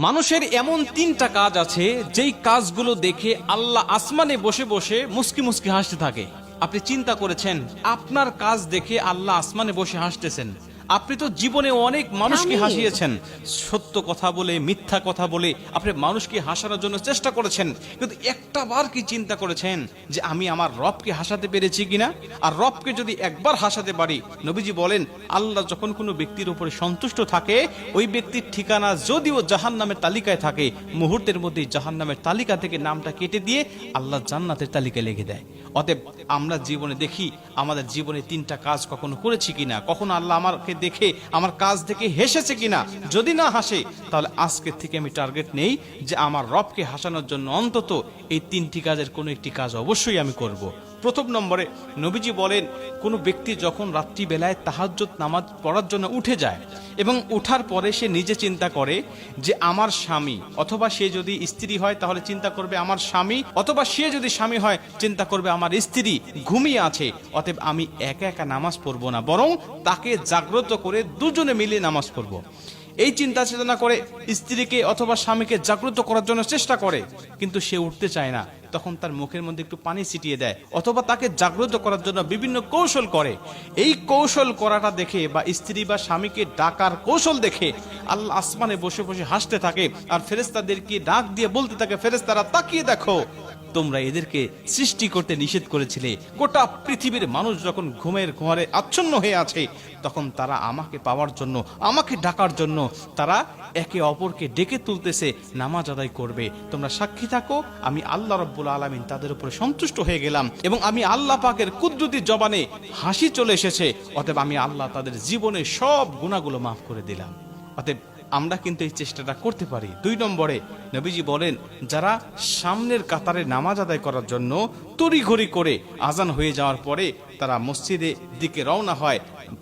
মানুষের এমন তিনটা কাজ আছে যেই কাজগুলো দেখে আল্লাহ আসমানে বসে বসে মুস্কি মুস্কি হাসতে থাকে। আপনি চিন্তা করেছেন আপনার কাজ দেখে আল্লাহ আসমানে বসে হাসতেছেন? আপনি তো জীবনে অনেক মানুষকে হাসিয়েছেন, সত্য কথা বলে মিথ্যা কথা বলে আপনি মানুষকে হাসানোর জন্য চেষ্টা করেছেন, কিন্তু একটা বার কি চিন্তা করেছেন যে আমি আমার রবকে হাসাতে পেরেছি কিনা? আর রবকে যদি একবার হাসাতে পারি, নবীজি বলেন আল্লাহ যখন কোনো ব্যক্তির উপরে সন্তুষ্ট থাকে ওই ব্যক্তির ঠিকানা যদিও জাহান্নামের তালিকায় থাকে, মুহূর্তের মধ্যেই জাহান্নামের তালিকা থেকে নামটা কেটে দিয়ে আল্লাহ জান্নাতের তালিকায় লিখে দেয়। অতএব আমরা জীবনে দেখি আমাদের জীবনে তিনটা কাজ কখনো করেছি কিনা, কখনো আল্লাহ আমাকে দেখে আমার কাজ দেখে হেসেছে কিনা। যদি না হাসে তাহলে আজকের থেকে আমি টার্গেট নেই যে আমার রবকে হাসানোর জন্য অন্তত এই তিনটি কাজের কোনো একটি কাজ অবশ্যই আমি করব। প্রথম নম্বরে নবীজি বলেন কোনো ব্যক্তি যখন রাত্রিবেলায় তাহাজ্জুদ নামাজ পড়ার জন্য উঠে যায় এবং উঠার পরে সে নিজে চিন্তা করে যে আমার স্বামী, অথবা সে যদি স্ত্রী হয় তাহলে চিন্তা করবে আমার স্বামী, অথবা সে যদি স্বামী হয় চিন্তা করবে আমার স্ত্রী ঘুমিয়ে আছে, অতএব আমি একা একা নামাজ পড়বো না, বরং তাকে জাগ্রত করে দুজনে মিলে নামাজ পড়বো। এই চিন্তা চেতনা করে স্ত্রীকে অথবা স্বামীকে জাগ্রত করার জন্য চেষ্টা করে, কিন্তু সে উঠতে চায় না। তখন তার মুখের মধ্যে একটু পানি ছিটিয়ে দেয়, অথবা তাকে জাগ্রত করার জন্য বিভিন্ন কৌশল করে। এই কৌশল করাটা দেখে বা স্ত্রী বা স্বামীকে ডাকার কৌশল দেখে আল্লাহ আসমানে বসে বসে হাসতে থাকে আর ফেরেশতাদেরকে ডাক দিয়ে বলতে থাকে, ফেরেশতারা তাকিয়ে দেখো, তোমরা এদেরকে সৃষ্টি করতে নিষেধ করেছিলে। গোটা পৃথিবীর মানুষ যখন ঘুমের ঘরে আচ্ছন্ন হয়ে আছে তখন তারা আমাকে পাওয়ার জন্য, আমাকে ডাকার জন্য তারা একে অপরকে ডেকে তুলতেছে, নামাজ আদায় করবে। তোমরা সাক্ষী থাকো আমি আল্লাহ রাব্বুল আলামিন তাদের উপরে সন্তুষ্ট হয়ে গেলাম এবং আমি আল্লাহ পাকের কুদরতি জবানে হাসি চলে এসেছে, অতএব আমি আল্লাহ তাদের জীবনে সব গুনাহগুলো মাফ করে দিলাম। অতএব আমরা কিন্তু এই চেষ্টাটা করতে পারি। 2 নম্বরে নবীজি বলেন যারা সামনের কাতারে নামাজ আদায় করার জন্য তড়িঘড়ি করে আজান হয়ে যাওয়ার পরে তারা মসজিদের দিকে রওনা হয়,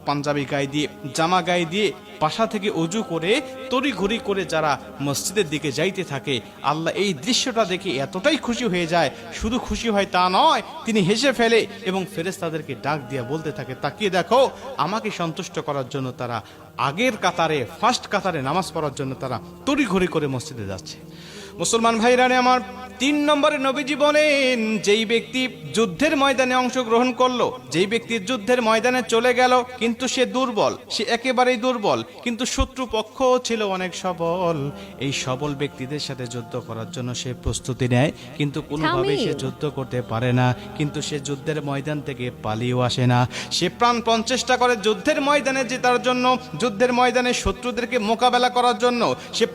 পাঞ্জাবি গায়ে দিয়ে জামা গায়ে দিয়ে বাসা থেকে ওযু করে তড়িঘড়ি করে যারা মসজিদের দিকে যাইতে থাকে, আল্লাহ এই দৃশ্যটা দেখে এতটাই খুশি হয়ে যায়, শুধু খুশি হয় তা নয়, তিনি হেসে ফেলে এবং ফেরেশতাদেরকে ডাক দিয়ে বলতে থাকে তাকিয়ে দেখো, আমাকে সন্তুষ্ট করার জন্য তারা আগের কাতারে ফার্স্ট কাতারে নামাজ পড়ার জন্য তারা তড়িঘড়ি করে মসজিদে যাচ্ছে। মুসলমান ভাইরা আমার 3 নম্বরে নবীজি বলেন যেই ব্যক্তি যুদ্ধের ময়দানে অংশগ্রহণ করলো, যেই ব্যক্তি যুদ্ধের ময়দানে চলে গেল কিন্তু সে দুর্বল, সে একেবারেই দুর্বল, কিন্তু শত্রু পক্ষ ছিল অনেক সবল, এই সবল ব্যক্তিদের সাথে যুদ্ধ করার জন্য সে প্রস্তুতি নেয় কিন্তু কোনোভাবেই সে যুদ্ধ করতে পারে না, কিন্তু সে যুদ্ধের ময়দান থেকে পালিয়েও আসে না, সে প্রাণপণ চেষ্টা করে যুদ্ধের ময়দানে জেতার জন্য, যুদ্ধের ময়দানে শত্রুদেরকে মোকাবেলা করার জন্য সে